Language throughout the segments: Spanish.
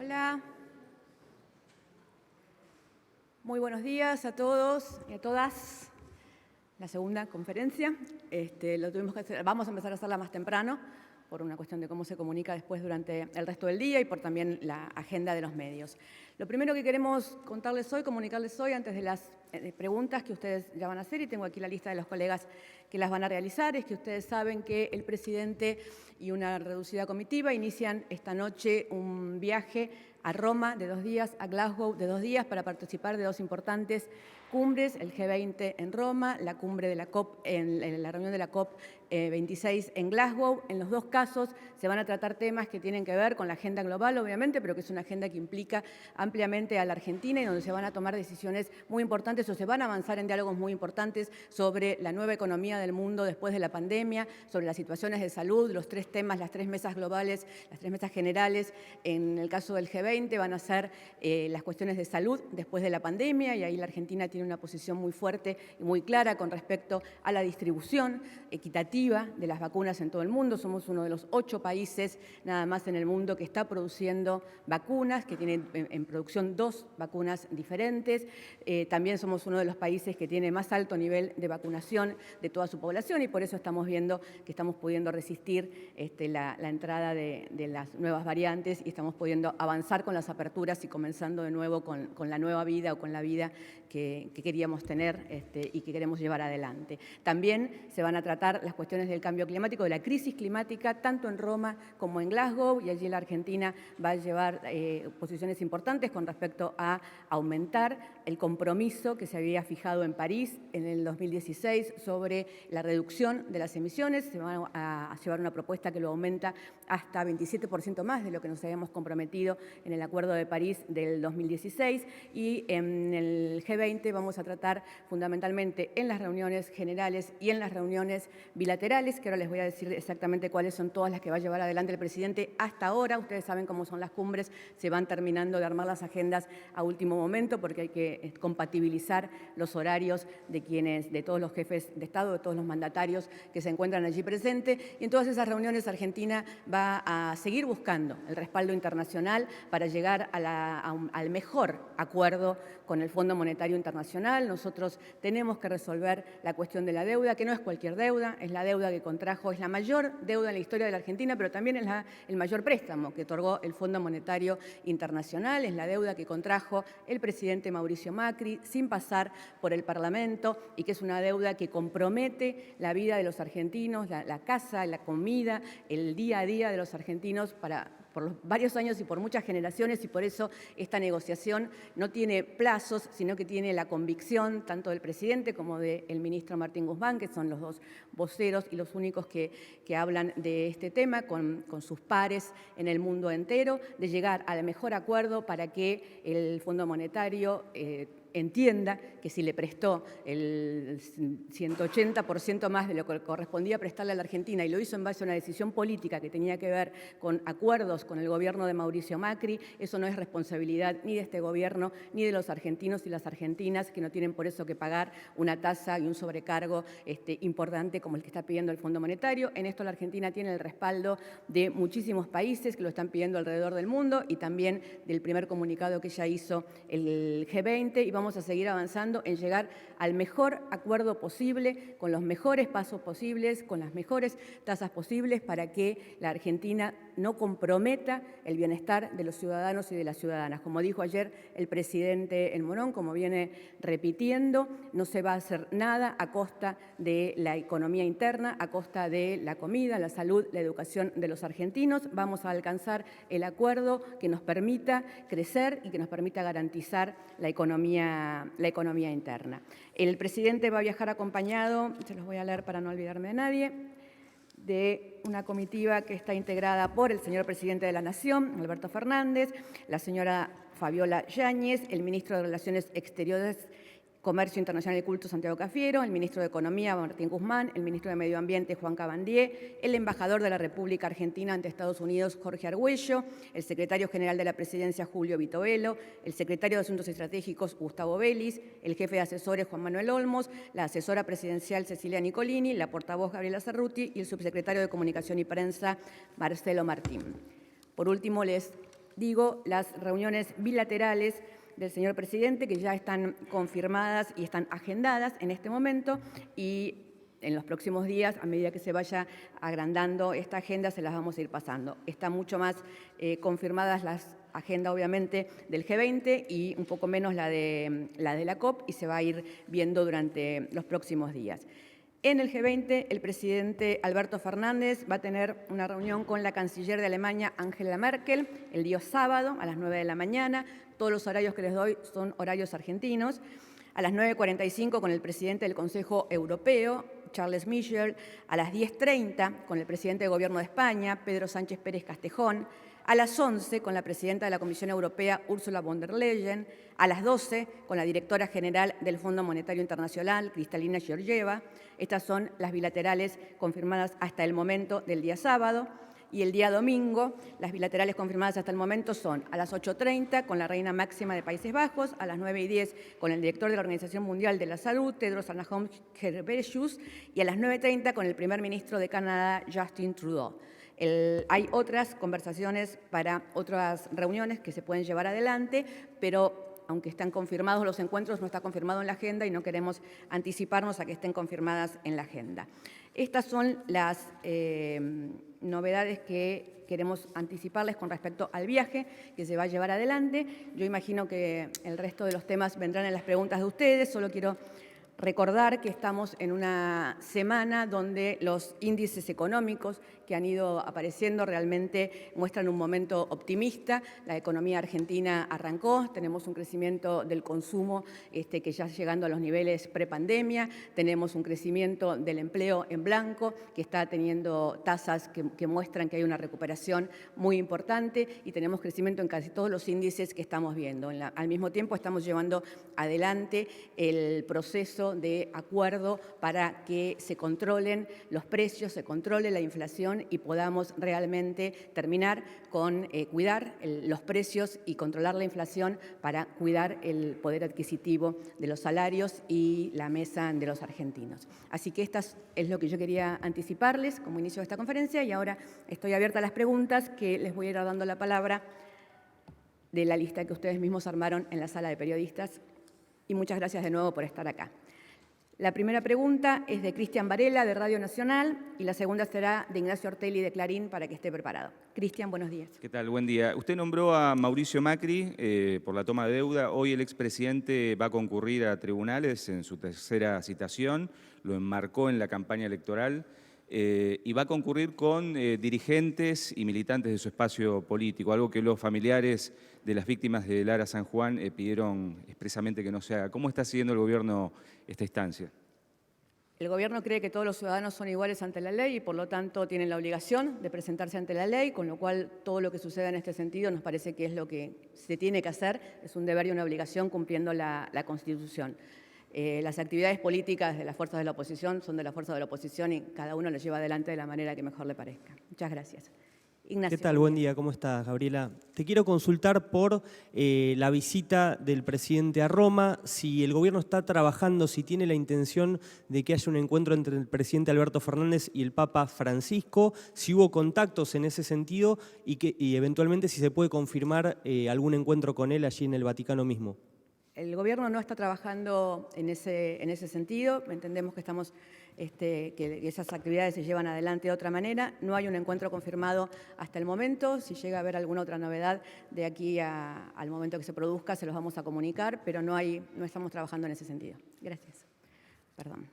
Hola. Muy buenos días a todos y a todas. La segunda conferencia. Lo tuvimos que hacer, vamos a empezar a hacerla más temprano por una cuestión de cómo se comunica después durante el resto del día y por también la agenda de los medios. Lo primero que queremos contarles hoy, comunicarles hoy, antes de las preguntas que ustedes ya van a hacer, y tengo aquí la lista de los colegas que las van a realizar, es que ustedes saben que el presidente y una reducida comitiva inician esta noche un viaje a Roma de 2 días, a Glasgow de 2 días, para participar de 2 importantes cumbres, el G20 en Roma, la cumbre de la COP, en la reunión de la COP 26 en Glasgow. En los 2 casos se van a tratar temas que tienen que ver con la agenda global, obviamente, pero que es una agenda que implica ampliamente a la Argentina y donde se van a tomar decisiones muy importantes o se van a avanzar en diálogos muy importantes sobre la nueva economía del mundo después de la pandemia, sobre las situaciones de salud, los 3 temas, las 3 mesas globales, las 3 mesas generales. En el caso del G20 van a ser las cuestiones de salud después de la pandemia, y ahí la Argentina tiene una posición muy fuerte y muy clara con respecto a la distribución equitativa de las vacunas en todo el mundo. Somos uno de los 8 países nada más en el mundo que está produciendo vacunas, que tiene en producción 2 vacunas diferentes. También somos uno de los países que tiene más alto nivel de vacunación de toda su población, y por eso estamos viendo que estamos pudiendo resistir la entrada de las nuevas variantes y estamos pudiendo avanzar con las aperturas y comenzando de nuevo con la nueva vida o con la vida que queríamos tener y que queremos llevar adelante. También se van a tratar las cuestiones del cambio climático, de la crisis climática, tanto en Roma como en Glasgow, y allí la Argentina va a llevar posiciones importantes con respecto a aumentar el compromiso que se había fijado en París en el 2016 sobre la reducción de las emisiones. Se va a llevar una propuesta que lo aumenta hasta 27% más de lo que nos habíamos comprometido en el Acuerdo de París del 2016, y en el G20 vamos a tratar fundamentalmente en las reuniones generales y en las reuniones bilaterales, que ahora les voy a decir exactamente cuáles son todas las que va a llevar adelante el presidente hasta ahora. Ustedes saben cómo son las cumbres, se van terminando de armar las agendas a último momento porque hay que compatibilizar los horarios de todos los jefes de Estado, de todos los mandatarios que se encuentran allí presentes, y en todas esas reuniones Argentina va a seguir buscando el respaldo internacional para llegar al mejor acuerdo con el Fondo Monetario Internacional. Nosotros tenemos que resolver la cuestión de la deuda, que no es cualquier deuda, es la deuda que contrajo, es la mayor deuda en la historia de la Argentina, pero también es el mayor préstamo que otorgó el Fondo Monetario Internacional, es la deuda que contrajo el presidente Mauricio Macri sin pasar por el Parlamento, y que es una deuda que compromete la vida de los argentinos, la casa, la comida, el día a día de los argentinos por varios años y por muchas generaciones, y por eso esta negociación no tiene plazos, sino que tiene la convicción tanto del presidente como del ministro Martín Guzmán, que son los 2 voceros y los únicos que hablan de este tema con sus pares en el mundo entero, de llegar al mejor acuerdo para que el Fondo Monetario entienda que si le prestó el 180% más de lo que correspondía prestarle a la Argentina, y lo hizo en base a una decisión política que tenía que ver con acuerdos con el gobierno de Mauricio Macri, eso no es responsabilidad ni de este gobierno ni de los argentinos y las argentinas, que no tienen por eso que pagar una tasa y un sobrecargo importante como el que está pidiendo el Fondo Monetario. En esto la Argentina tiene el respaldo de muchísimos países que lo están pidiendo alrededor del mundo, y también del primer comunicado que ya hizo el G20, y vamos a seguir avanzando en llegar al mejor acuerdo posible, con los mejores pasos posibles, con las mejores tasas posibles, para que la Argentina no comprometa el bienestar de los ciudadanos y de las ciudadanas. Como dijo ayer el presidente El Morón, como viene repitiendo, no se va a hacer nada a costa de la economía interna, a costa de la comida, la salud, la educación de los argentinos. Vamos a alcanzar el acuerdo que nos permita crecer y que nos permita garantizar la economía interna. El presidente va a viajar acompañado, se los voy a leer para no olvidarme de nadie, de una comitiva que está integrada por el señor presidente de la Nación, Alberto Fernández, la señora Fabiola Yáñez, el ministro de Relaciones Exteriores, Comercio Internacional y Culto, Santiago Cafiero, el ministro de Economía, Martín Guzmán, el ministro de Medio Ambiente, Juan Cabandier, el embajador de la República Argentina ante Estados Unidos, Jorge Argüello, el secretario general de la Presidencia, Julio Vitovelo, el secretario de Asuntos Estratégicos, Gustavo Vélez, el jefe de asesores, Juan Manuel Olmos, la asesora presidencial, Cecilia Nicolini, la portavoz, Gabriela Cerruti, y el subsecretario de Comunicación y Prensa, Marcelo Martín. Por último, les digo, las reuniones bilaterales del señor presidente, que ya están confirmadas y están agendadas en este momento, y en los próximos días, a medida que se vaya agrandando esta agenda, se las vamos a ir pasando. Están mucho más confirmadas las agendas, obviamente, del G20 y un poco menos la de la COP, y se va a ir viendo durante los próximos días. En el G20, el presidente Alberto Fernández va a tener una reunión con la canciller de Alemania, Angela Merkel, el día sábado a las 9 de la mañana. Todos los horarios que les doy son horarios argentinos. A las 9:45 con el presidente del Consejo Europeo, Charles Michel. A las 10:30 con el presidente del Gobierno de España, Pedro Sánchez Pérez Castejón. A las 11 con la presidenta de la Comisión Europea, Ursula von der Leyen. A las 12 con la directora general del Fondo Monetario Internacional, Kristalina Georgieva. Estas son las bilaterales confirmadas hasta el momento del día sábado. Y el día domingo, las bilaterales confirmadas hasta el momento son a las 8:30 con la reina máxima de Países Bajos, a las 9:10 con el director de la Organización Mundial de la Salud, Tedros Adhanom Ghebreyesus, y a las 9:30 con el primer ministro de Canadá, Justin Trudeau. Hay otras conversaciones para otras reuniones que se pueden llevar adelante, pero aunque están confirmados los encuentros, no está confirmado en la agenda y no queremos anticiparnos a que estén confirmadas en la agenda. Estas son las novedades que queremos anticiparles con respecto al viaje que se va a llevar adelante. Yo imagino que el resto de los temas vendrán en las preguntas de ustedes. Solo quiero recordar que estamos en una semana donde los índices económicos que han ido apareciendo realmente muestran un momento optimista. La economía argentina arrancó, tenemos un crecimiento del consumo que ya está llegando a los niveles prepandemia, tenemos un crecimiento del empleo en blanco que está teniendo tasas que muestran que hay una recuperación muy importante, y tenemos crecimiento en casi todos los índices que estamos viendo. Al mismo tiempo estamos llevando adelante el proceso de acuerdo para que se controlen los precios, se controle la inflación y podamos realmente terminar con cuidar los precios y controlar la inflación para cuidar el poder adquisitivo de los salarios y la mesa de los argentinos. Así que esto es lo que yo quería anticiparles como inicio de esta conferencia, y ahora estoy abierta a las preguntas que les voy a ir dando la palabra de la lista que ustedes mismos armaron en la sala de periodistas. Y muchas gracias de nuevo por estar acá. La primera pregunta es de Cristian Varela, de Radio Nacional, y la segunda será de Ignacio Ortelli, de Clarín, para que esté preparado. Cristian, buenos días. ¿Qué tal? Buen día. Usted nombró a Mauricio Macri por la toma de deuda. Hoy el expresidente va a concurrir a tribunales en su tercera citación, lo enmarcó en la campaña electoral, y va a concurrir con dirigentes y militantes de su espacio político, algo que los familiares de las víctimas de Lara San Juan pidieron expresamente que no se haga. ¿Cómo está siguiendo el gobierno esta instancia? El gobierno cree que todos los ciudadanos son iguales ante la ley y por lo tanto tienen la obligación de presentarse ante la ley, con lo cual todo lo que suceda en este sentido nos parece que es lo que se tiene que hacer, es un deber y una obligación cumpliendo la Constitución. Las actividades políticas de las fuerzas de la oposición son de las fuerzas de la oposición y cada uno las lleva adelante de la manera que mejor le parezca. Muchas gracias. Ignacio. ¿Qué tal? Buen día, ¿cómo estás, Gabriela? Te quiero consultar por la visita del presidente a Roma, si el gobierno está trabajando, si tiene la intención de que haya un encuentro entre el presidente Alberto Fernández y el Papa Francisco, si hubo contactos en ese sentido y eventualmente si se puede confirmar algún encuentro con él allí en el Vaticano mismo. El gobierno no está trabajando en ese sentido. Entendemos que que esas actividades se llevan adelante de otra manera. No hay un encuentro confirmado hasta el momento. Si llega a haber alguna otra novedad de aquí al momento que se produzca, se los vamos a comunicar, pero no estamos trabajando en ese sentido. Gracias. Perdón.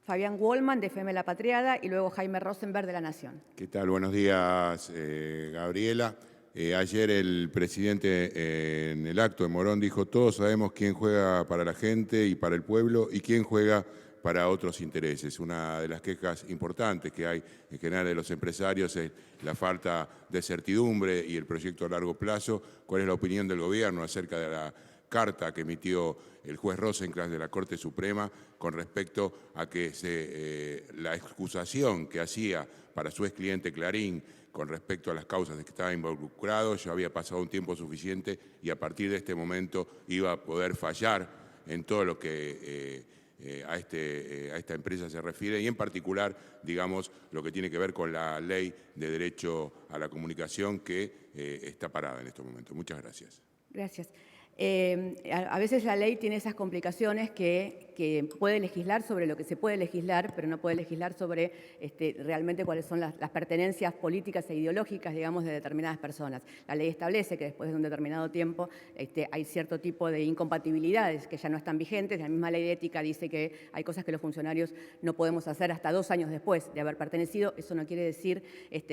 Fabián Wollman, de FM La Patriada, y luego Jaime Rosenberg, de La Nación. ¿Qué tal? Buenos días, Gabriela. Ayer el presidente en el acto de Morón dijo: todos sabemos quién juega para la gente y para el pueblo y quién juega para otros intereses. Una de las quejas importantes que hay en general de los empresarios es la falta de certidumbre y el proyecto a largo plazo. ¿Cuál es la opinión del gobierno acerca de la carta que emitió el juez Rosencrantz de la Corte Suprema con respecto a que la excusación que hacía para su ex cliente Clarín con respecto a las causas de que estaba involucrado ya había pasado un tiempo suficiente y a partir de este momento iba a poder fallar en todo lo que a esta empresa se refiere, y en particular, digamos, lo que tiene que ver con la ley de derecho a la comunicación que está parada en estos momentos. Muchas gracias. Gracias. A veces la ley tiene esas complicaciones que puede legislar sobre lo que se puede legislar, pero no puede legislar sobre realmente cuáles son las pertenencias políticas e ideológicas, digamos, de determinadas personas. La ley establece que después de un determinado tiempo hay cierto tipo de incompatibilidades que ya no están vigentes. La misma ley de ética dice que hay cosas que los funcionarios no podemos hacer hasta 2 años después de haber pertenecido. Eso no quiere decir,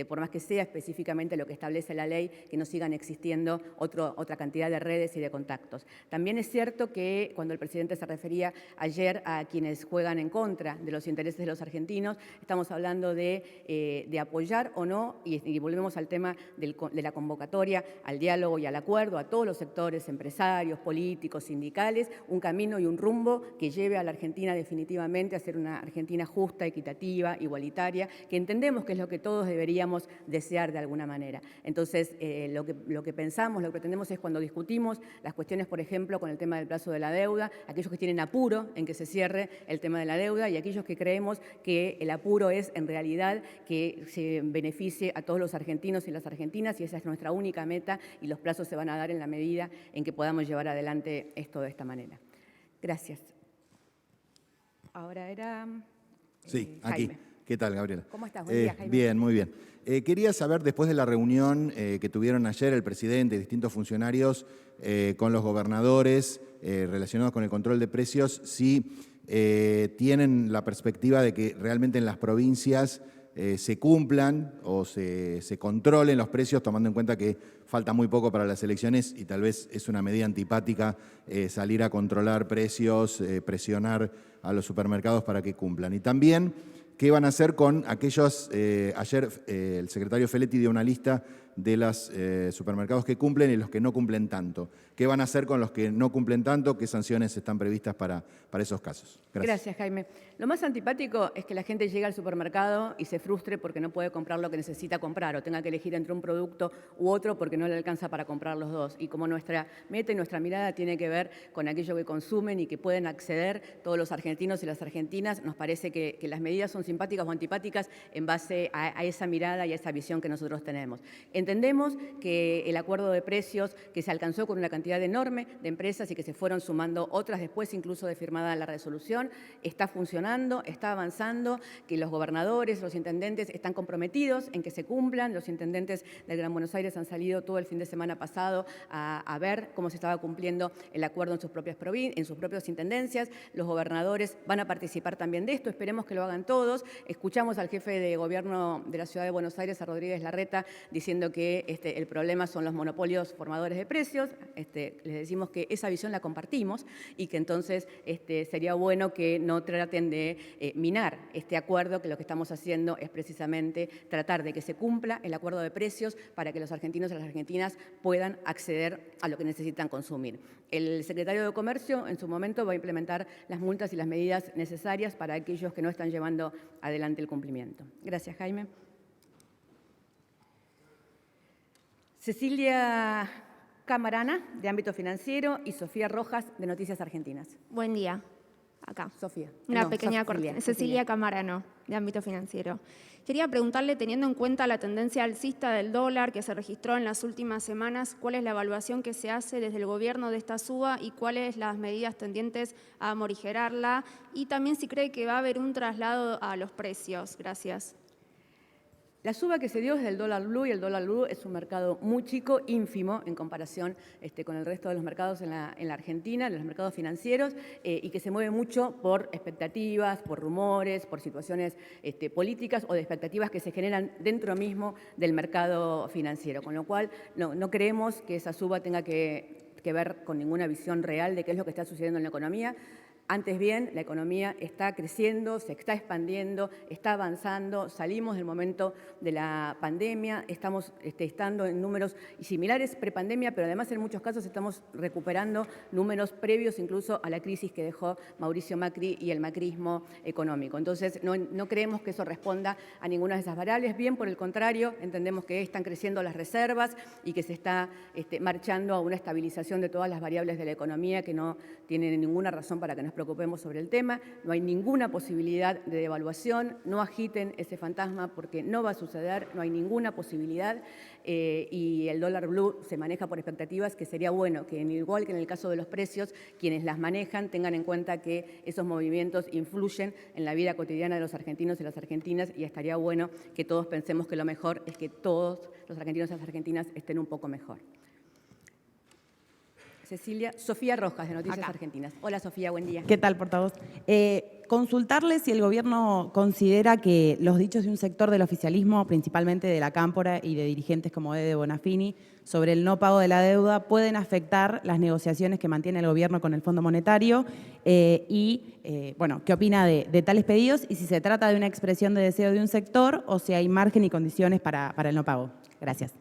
por más que sea específicamente lo que establece la ley, que no sigan existiendo otra cantidad de redes y de contactos. También es cierto que cuando el presidente se refería ayer a quienes juegan en contra de los intereses de los argentinos, estamos hablando de apoyar o no, y volvemos al tema de la convocatoria al diálogo y al acuerdo a todos los sectores, empresarios, políticos, sindicales, un camino y un rumbo que lleve a la Argentina definitivamente a ser una Argentina justa, equitativa, igualitaria, que entendemos que es lo que todos deberíamos desear de alguna manera. Entonces, lo que pensamos, lo que pretendemos es cuando discutimos las cuestiones, por ejemplo, con el tema del plazo de la deuda, aquellos que tienen apuro en que se cierre el tema de la deuda y aquellos que creemos que el apuro es en realidad que se beneficie a todos los argentinos y las argentinas, y esa es nuestra única meta, y los plazos se van a dar en la medida en que podamos llevar adelante esto de esta manera. Gracias. Ahora era Sí, aquí. Jaime. ¿Qué tal, Gabriela? ¿Cómo estás? Buen día, Jaime. Bien, muy bien. Quería saber, después de la reunión que tuvieron ayer el presidente y distintos funcionarios con los gobernadores relacionados con el control de precios, si tienen la perspectiva de que realmente en las provincias se cumplan o se controlen los precios, tomando en cuenta que falta muy poco para las elecciones y tal vez es una medida antipática salir a controlar precios, presionar a los supermercados para que cumplan. Y también, ¿qué van a hacer con aquellos? Ayer el secretario Feletti dio una lista de los supermercados que cumplen y los que no cumplen tanto. ¿Qué van a hacer con los que no cumplen tanto? ¿Qué sanciones están previstas para esos casos? Gracias, Jaime. Lo más antipático es que la gente llegue al supermercado y se frustre porque no puede comprar lo que necesita comprar o tenga que elegir entre un producto u otro porque no le alcanza para comprar los dos. Y como nuestra meta y nuestra mirada tiene que ver con aquello que consumen y que pueden acceder todos los argentinos y las argentinas, nos parece que las medidas son simpáticas o antipáticas en base a esa mirada y a esa visión que nosotros tenemos. Entendemos que el acuerdo de precios que se alcanzó con una cantidad enorme de empresas y que se fueron sumando otras después incluso de firmada la resolución, está funcionando, está avanzando, que los gobernadores, los intendentes están comprometidos en que se cumplan. Los intendentes del Gran Buenos Aires han salido todo el fin de semana pasado a ver cómo se estaba cumpliendo el acuerdo en sus propias intendencias. Los gobernadores van a participar también de esto, esperemos que lo hagan todos. Escuchamos al jefe de gobierno de la Ciudad de Buenos Aires, a Rodríguez Larreta, diciendo que el problema son los monopolios formadores de precios. Les decimos que esa visión la compartimos y que entonces sería bueno que no traten de minar este acuerdo, que lo que estamos haciendo es precisamente tratar de que se cumpla el acuerdo de precios para que los argentinos y las argentinas puedan acceder a lo que necesitan consumir. El secretario de Comercio en su momento va a implementar las multas y las medidas necesarias para aquellos que no están llevando adelante el cumplimiento. Gracias, Jaime. Cecilia Camarana, de Ámbito Financiero, y Sofía Rojas, de Noticias Argentinas. Buen día. Acá. Sofía. Una pequeña corrección. Cecilia Camarano, de Ámbito Financiero. Quería preguntarle, teniendo en cuenta la tendencia alcista del dólar que se registró en las últimas semanas, ¿cuál es la evaluación que se hace desde el gobierno de esta suba y cuáles las medidas tendientes a morigerarla? Y también si cree que va a haber un traslado a los precios. Gracias. La suba que se dio es del dólar blue, y el dólar blue es un mercado muy chico, ínfimo, en comparación con el resto de los mercados en la Argentina, de los mercados financieros, y que se mueve mucho por expectativas, por rumores, por situaciones políticas o de expectativas que se generan dentro mismo del mercado financiero. Con lo cual, no creemos que esa suba tenga que ver con ninguna visión real de qué es lo que está sucediendo en la economía. Antes bien, la economía está creciendo, se está expandiendo, está avanzando, salimos del momento de la pandemia, estamos estando en números similares prepandemia, pero además en muchos casos estamos recuperando números previos incluso a la crisis que dejó Mauricio Macri y el macrismo económico. Entonces, no creemos que eso responda a ninguna de esas variables, bien por el contrario, entendemos que están creciendo las reservas y que se está marchando a una estabilización de todas las variables de la economía que no tienen ninguna razón para que nos preocupemos sobre el tema, no hay ninguna posibilidad de devaluación, no agiten ese fantasma porque no va a suceder, no hay ninguna posibilidad y el dólar blue se maneja por expectativas que sería bueno que, igual que en el caso de los precios, quienes las manejan tengan en cuenta que esos movimientos influyen en la vida cotidiana de los argentinos y las argentinas y estaría bueno que todos pensemos que lo mejor es que todos los argentinos y las argentinas estén un poco mejor. Sofía Rojas, de Noticias Argentinas. Hola Sofía, buen día. ¿Qué tal, portavoz? Consultarle si el gobierno considera que los dichos de un sector del oficialismo, principalmente de la Cámpora y de dirigentes como Ede Bonafini, sobre el no pago de la deuda pueden afectar las negociaciones que mantiene el gobierno con el Fondo Monetario bueno, ¿qué opina de tales pedidos y si se trata de una expresión de deseo de un sector o si hay margen y condiciones para el no pago? Gracias.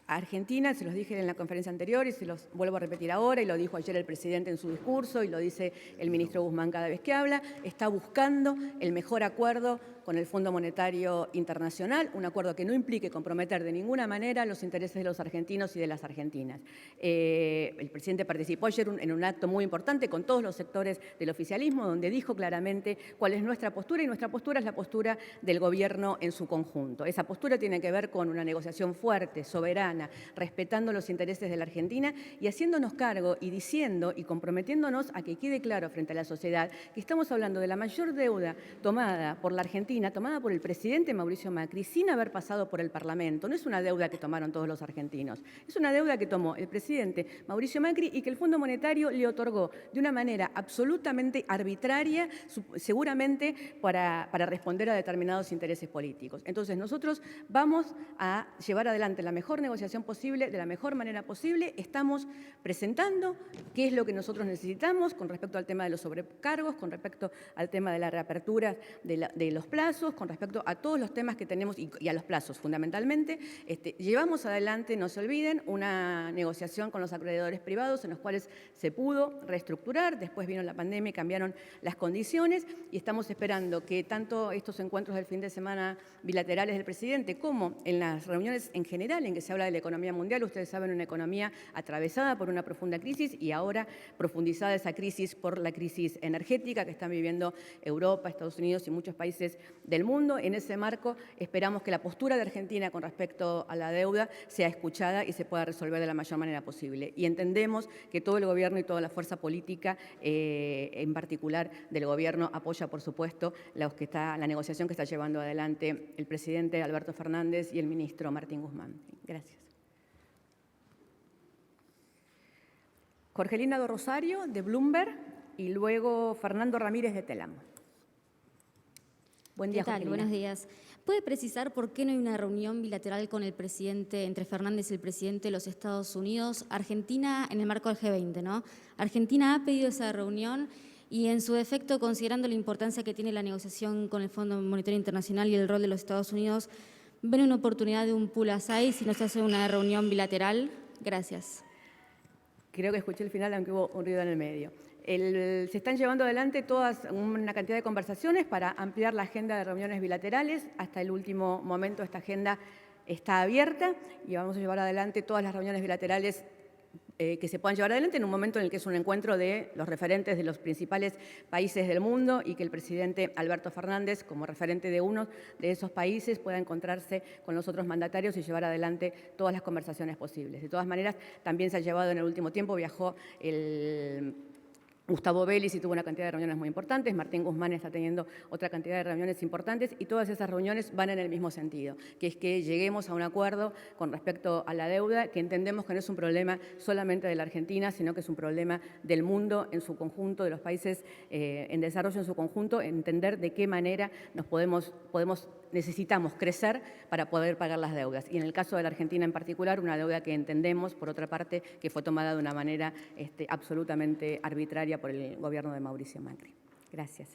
Argentina, se los dije en la conferencia anterior y se los vuelvo a repetir ahora, y lo dijo ayer el presidente en su discurso y lo dice el ministro Guzmán cada vez que habla, está buscando el mejor acuerdo con el Fondo Monetario Internacional, un acuerdo que no implique comprometer de ninguna manera los intereses de los argentinos y de las argentinas. El presidente participó ayer en un acto muy importante con todos los sectores del oficialismo, donde dijo claramente cuál es nuestra postura, y nuestra postura es la postura del gobierno en su conjunto. Esa postura tiene que ver con una negociación fuerte, soberana, respetando los intereses de la Argentina y haciéndonos cargo y diciendo y comprometiéndonos a que quede claro frente a la sociedad que estamos hablando de la mayor deuda tomada por la Argentina, tomada por el presidente Mauricio Macri, sin haber pasado por el Parlamento. No es una deuda que tomaron todos los argentinos, es una deuda que tomó el presidente Mauricio Macri y que el Fondo Monetario le otorgó de una manera absolutamente arbitraria, seguramente para responder a determinados intereses políticos. Entonces nosotros vamos a llevar adelante la mejor negociación posible, de la mejor manera posible. Estamos presentando qué es lo que nosotros necesitamos con respecto al tema de los sobrecargos, con respecto al tema de la reapertura de los plazos, con respecto a todos los temas que tenemos y a los plazos fundamentalmente. Llevamos adelante, no se olviden, una negociación con los acreedores privados en los cuales se pudo reestructurar, después vino la pandemia y cambiaron las condiciones y estamos esperando que tanto estos encuentros del fin de semana bilaterales del presidente como en las reuniones en general en que se habla de la economía mundial, ustedes saben, una economía atravesada por una profunda crisis y ahora profundizada esa crisis por la crisis energética que están viviendo Europa, Estados Unidos y muchos países del mundo. En ese marco esperamos que la postura de Argentina con respecto a la deuda sea escuchada y se pueda resolver de la mayor manera posible. Y entendemos que todo el gobierno y toda la fuerza política, en particular del gobierno, apoya, por supuesto, la negociación que está llevando adelante el presidente Alberto Fernández y el ministro Martín Guzmán. Gracias. Jorgelina do Rosario, de Bloomberg, y luego Fernando Ramírez, de Telam. Buen día, ¿Qué tal? Jorgelina. Buenos días. ¿Puede precisar por qué no hay una reunión bilateral con el presidente, entre Fernández y el presidente de los Estados Unidos? Argentina, en el marco del G20, ¿no? Argentina ha pedido esa reunión y, en su defecto, considerando la importancia que tiene la negociación con el Fondo Monetario Internacional y el rol de los Estados Unidos, ¿ven una oportunidad de un pool aside si no se hace una reunión bilateral? Gracias. Creo que escuché el final, aunque hubo un ruido en el medio. Se están llevando adelante una cantidad de conversaciones para ampliar la agenda de reuniones bilaterales. Hasta el último momento esta agenda está abierta y vamos a llevar adelante todas las reuniones bilaterales que se puedan llevar adelante en un momento en el que es un encuentro de los referentes de los principales países del mundo y que el presidente Alberto Fernández, como referente de uno de esos países, pueda encontrarse con los otros mandatarios y llevar adelante todas las conversaciones posibles. De todas maneras, también se ha llevado en el último tiempo, viajó Gustavo Vélez y tuvo una cantidad de reuniones muy importantes, Martín Guzmán está teniendo otra cantidad de reuniones importantes y todas esas reuniones van en el mismo sentido, que es que lleguemos a un acuerdo con respecto a la deuda, que entendemos que no es un problema solamente de la Argentina, sino que es un problema del mundo en su conjunto, de los países en desarrollo en su conjunto, entender de qué manera necesitamos crecer para poder pagar las deudas. Y en el caso de la Argentina en particular, una deuda que entendemos, por otra parte, que fue tomada de una manera absolutamente arbitraria por el gobierno de Mauricio Macri. Gracias.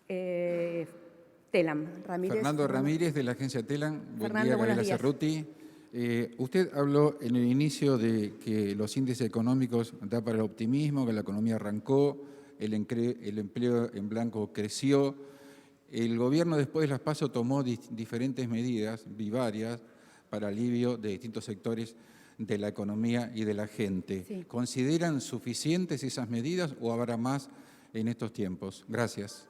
Telam, Ramírez. Fernando Ramírez, de la agencia Telam. Buen Fernando, día, buenos Gabriela días. Cerruti. Usted habló en el inicio de que los índices económicos da para el optimismo, que la economía arrancó, el empleo en blanco creció. El gobierno, después de las PASO, tomó diferentes medidas, varias, para alivio de distintos sectores de la economía y de la gente. Sí. ¿Consideran suficientes esas medidas o habrá más en estos tiempos? Gracias.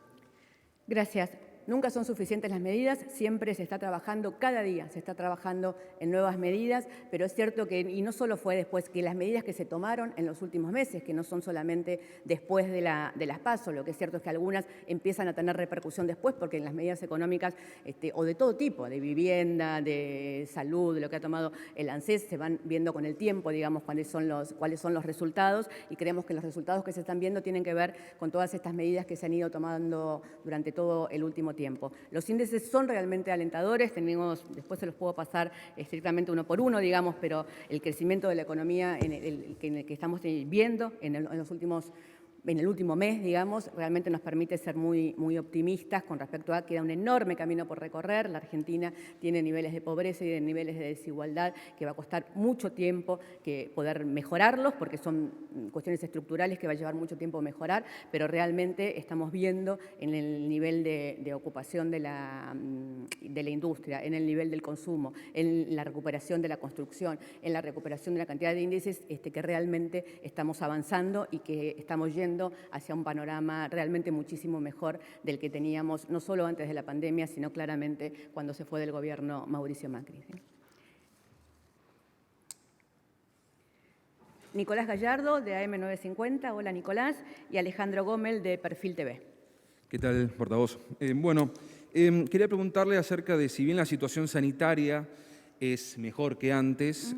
Gracias. Nunca son suficientes las medidas, siempre se está trabajando, cada día se está trabajando en nuevas medidas, pero es cierto que, y no solo fue después, que las medidas que se tomaron en los últimos meses, que no son solamente después de las PASO, lo que es cierto es que algunas empiezan a tener repercusión después, porque en las medidas económicas, o de todo tipo, de vivienda, de salud, de lo que ha tomado el ANSES, se van viendo con el tiempo, digamos, cuáles son los resultados, y creemos que los resultados que se están viendo tienen que ver con todas estas medidas que se han ido tomando durante todo el último tiempo. Los índices son realmente alentadores, después se los puedo pasar estrictamente uno por uno, digamos, pero el crecimiento de la economía en el que estamos viendo en el último mes, digamos, realmente nos permite ser muy, muy optimistas con respecto a que queda un enorme camino por recorrer. La Argentina tiene niveles de pobreza y de niveles de desigualdad que va a costar mucho tiempo que poder mejorarlos, porque son cuestiones estructurales que va a llevar mucho tiempo mejorar, pero realmente estamos viendo en el nivel de ocupación de la industria, en el nivel del consumo, en la recuperación de la construcción, en la recuperación de la cantidad de índices, que realmente estamos avanzando y que estamos yendo hacia un panorama realmente muchísimo mejor del que teníamos, no solo antes de la pandemia, sino claramente cuando se fue del gobierno Mauricio Macri. Nicolás Gallardo, de AM950. Hola, Nicolás. Y Alejandro Gómez, de Perfil TV. ¿Qué tal, portavoz? Quería preguntarle acerca de si bien la situación sanitaria es mejor que antes,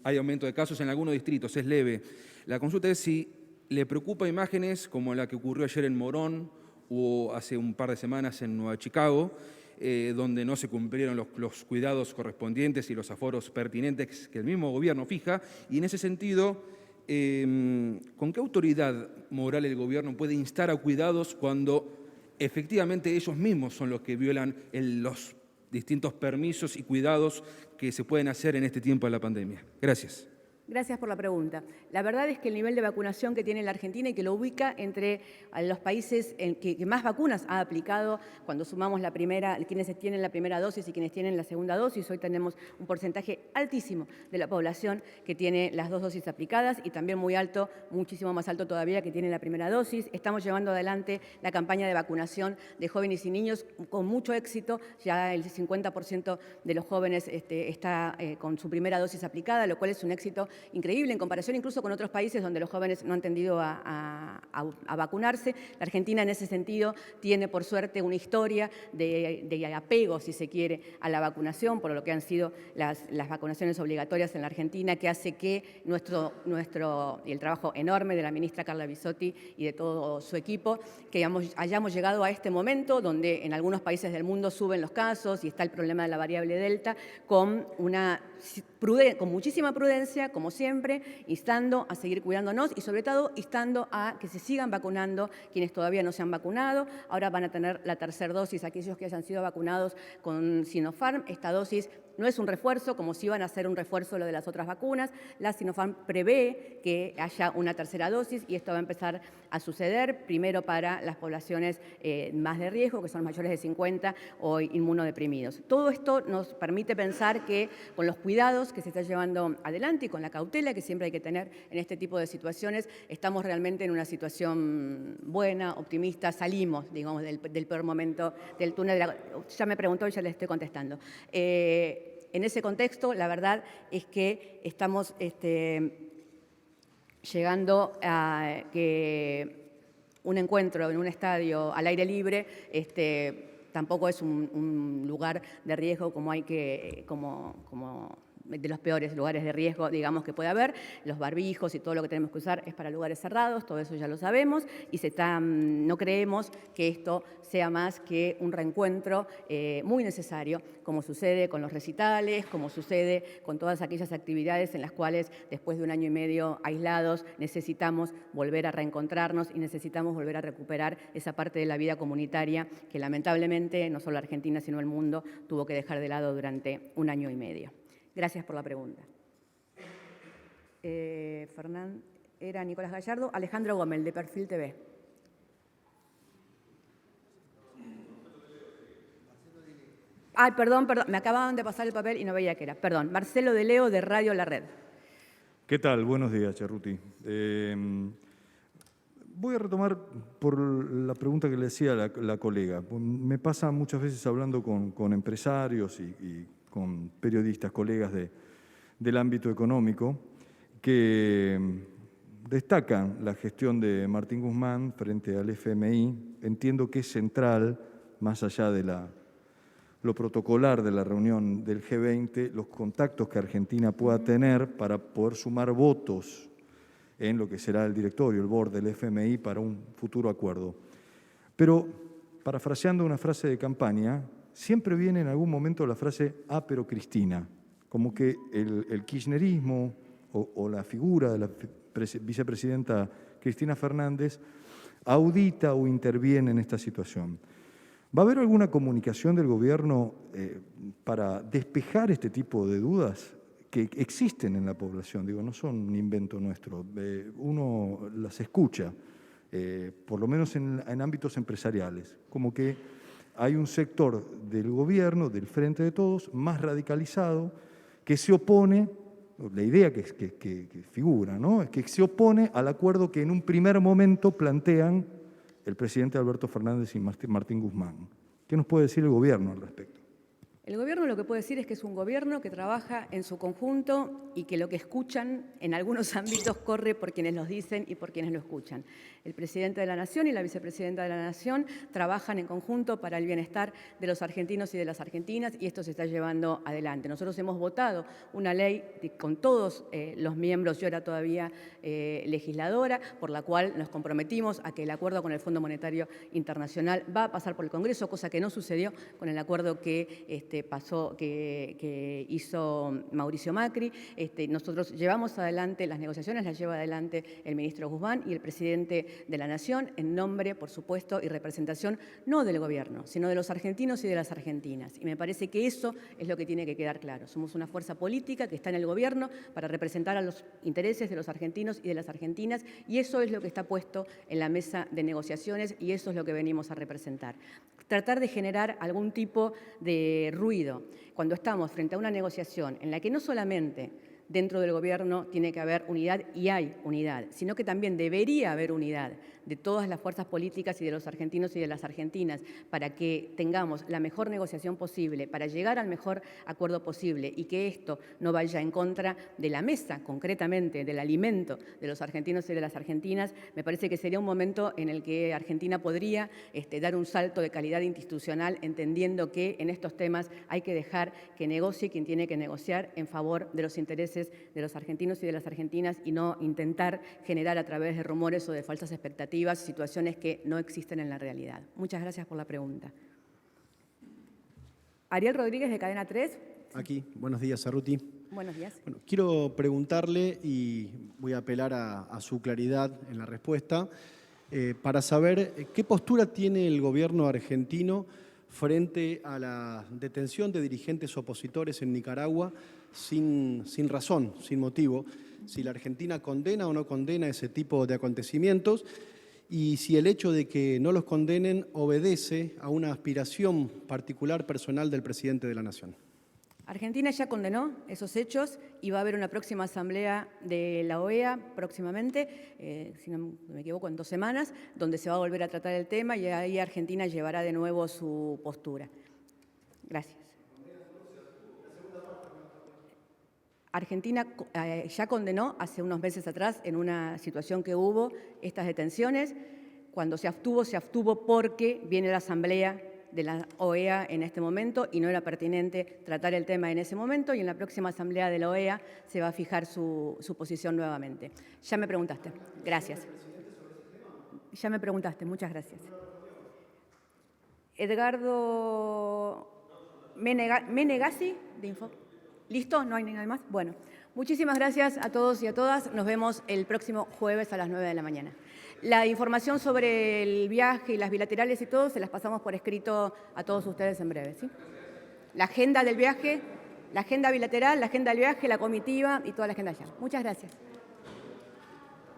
hay aumento de casos en algunos distritos, es leve. La consulta es si le preocupa imágenes como la que ocurrió ayer en Morón o hace un par de semanas en Nueva Chicago, donde no se cumplieron los cuidados correspondientes y los aforos pertinentes que el mismo gobierno fija. Y en ese sentido, ¿con qué autoridad moral el gobierno puede instar a cuidados cuando efectivamente ellos mismos son los que violan los distintos permisos y cuidados que se pueden hacer en este tiempo de la pandemia? Gracias. Gracias por la pregunta. La verdad es que el nivel de vacunación que tiene la Argentina y que lo ubica entre los países que más vacunas ha aplicado, cuando sumamos quienes tienen la primera dosis y quienes tienen la segunda dosis, hoy tenemos un porcentaje altísimo de la población que tiene las dos dosis aplicadas y también muy alto, muchísimo más alto todavía, que tiene la primera dosis. Estamos llevando adelante la campaña de vacunación de jóvenes y niños con mucho éxito. Ya el 50% de los jóvenes está con su primera dosis aplicada, lo cual es un éxito increíble en comparación incluso con otros países donde los jóvenes no han tendido a vacunarse. La Argentina en ese sentido tiene por suerte una historia de apego, si se quiere, a la vacunación, por lo que han sido las vacunaciones obligatorias en la Argentina, que hace que y el trabajo enorme de la ministra Carla Bisotti y de todo su equipo, que hayamos llegado a este momento donde en algunos países del mundo suben los casos y está el problema de la variable Delta, con muchísima prudencia, como siempre, instando a seguir cuidándonos y sobre todo instando a que se sigan vacunando quienes todavía no se han vacunado. Ahora van a tener la tercera dosis aquellos que hayan sido vacunados con Sinopharm. Esta dosis no es un refuerzo, como si iban a ser un refuerzo lo de las otras vacunas. La Sinopharm prevé que haya una tercera dosis y esto va a empezar a suceder primero para las poblaciones más de riesgo, que son mayores de 50 o inmunodeprimidos. Todo esto nos permite pensar que con los cuidados que se está llevando adelante y con la cautela que siempre hay que tener en este tipo de situaciones, estamos realmente en una situación buena, optimista, salimos, digamos, del peor momento del túnel. Ya me preguntó y ya le estoy contestando. En ese contexto, la verdad es que estamos llegando a que un encuentro en un estadio al aire libre tampoco es un lugar de riesgo como de los peores lugares de riesgo, digamos, que puede haber. Los barbijos y todo lo que tenemos que usar es para lugares cerrados, todo eso ya lo sabemos, y no creemos que esto sea más que un reencuentro muy necesario, como sucede con los recitales, como sucede con todas aquellas actividades en las cuales después de un año y medio aislados necesitamos volver a reencontrarnos y necesitamos volver a recuperar esa parte de la vida comunitaria que lamentablemente no solo Argentina sino el mundo tuvo que dejar de lado durante un año y medio. Gracias por la pregunta. Era Nicolás Gallardo. Alejandro Gómez, de Perfil TV. Ay, perdón, me acababan de pasar el papel y no veía qué era. Perdón, Marcelo de Leo, de Radio La Red. ¿Qué tal? Buenos días, Cerruti. Voy a retomar por la pregunta que le decía la colega. Me pasa muchas veces hablando con empresarios y con periodistas, colegas del ámbito económico, que destacan la gestión de Martín Guzmán frente al FMI. Entiendo que es central, más allá de lo protocolar de la reunión del G20, los contactos que Argentina pueda tener para poder sumar votos en lo que será el directorio, el board del FMI para un futuro acuerdo. Pero, parafraseando una frase de campaña, siempre viene en algún momento la frase pero Cristina, como que el kirchnerismo o la figura de la vicepresidenta Cristina Fernández audita o interviene en esta situación. ¿Va a haber alguna comunicación del gobierno para despejar este tipo de dudas que existen en la población? Digo, no son un invento nuestro. Uno las escucha, por lo menos en ámbitos empresariales, como que hay un sector del gobierno, del Frente de Todos, más radicalizado, que se opone, la idea que figura, ¿no?, es que se opone al acuerdo que en un primer momento plantean el presidente Alberto Fernández y Martín Guzmán. ¿Qué nos puede decir el gobierno al respecto? El gobierno lo que puede decir es que es un gobierno que trabaja en su conjunto y que lo que escuchan en algunos ámbitos corre por quienes los dicen y por quienes lo escuchan. El presidente de la Nación y la vicepresidenta de la Nación trabajan en conjunto para el bienestar de los argentinos y de las argentinas y esto se está llevando adelante. Nosotros hemos votado una ley con todos los miembros, yo era todavía legisladora, por la cual nos comprometimos a que el acuerdo con el Fondo Monetario Internacional va a pasar por el Congreso, cosa que no sucedió con el acuerdo que hizo Mauricio Macri. Nosotros llevamos adelante las negociaciones, las lleva adelante el ministro Guzmán y el presidente de la Nación, en nombre, por supuesto, y representación no del gobierno, sino de los argentinos y de las argentinas. Y me parece que eso es lo que tiene que quedar claro. Somos una fuerza política que está en el gobierno para representar a los intereses de los argentinos y de las argentinas, y eso es lo que está puesto en la mesa de negociaciones y eso es lo que venimos a representar. Tratar de generar algún tipo de ruido cuando estamos frente a una negociación en la que no solamente dentro del gobierno tiene que haber unidad y hay unidad, sino que también debería haber unidad de todas las fuerzas políticas y de los argentinos y de las argentinas para que tengamos la mejor negociación posible, para llegar al mejor acuerdo posible y que esto no vaya en contra de la mesa, concretamente del alimento de los argentinos y de las argentinas. Me parece que sería un momento en el que Argentina podría dar un salto de calidad institucional, entendiendo que en estos temas hay que dejar que negocie quien tiene que negociar en favor de los intereses de los argentinos y de las argentinas y no intentar generar a través de rumores o de falsas expectativas situaciones que no existen en la realidad. Muchas gracias por la pregunta. Ariel Rodríguez, de Cadena 3. Aquí. Buenos días, Cerruti. Buenos días. Bueno, quiero preguntarle, y voy a apelar a su claridad en la respuesta, para saber qué postura tiene el gobierno argentino frente a la detención de dirigentes opositores en Nicaragua sin razón, sin motivo. Si la Argentina condena o no condena ese tipo de acontecimientos y si el hecho de que no los condenen obedece a una aspiración particular personal del presidente de la Nación. Argentina ya condenó esos hechos y va a haber una próxima asamblea de la OEA próximamente, si no me equivoco, en 2 semanas, donde se va a volver a tratar el tema y ahí Argentina llevará de nuevo su postura. Gracias. Argentina ya condenó hace unos meses atrás, en una situación que hubo, estas detenciones. Cuando se abstuvo porque viene la asamblea de la OEA en este momento y no era pertinente tratar el tema en ese momento y en la próxima asamblea de la OEA se va a fijar su posición nuevamente. Ya me preguntaste. Gracias. Ya me preguntaste. Muchas gracias. Edgardo Menegasi, de Info. ¿Listo? ¿No hay nada más? Bueno, muchísimas gracias a todos y a todas. Nos vemos el próximo jueves a las 9 de la mañana. La información sobre el viaje y las bilaterales y todo se las pasamos por escrito a todos ustedes en breve, ¿sí? La agenda del viaje, la agenda bilateral, la agenda del viaje, la comitiva y toda la agenda allá. Muchas gracias.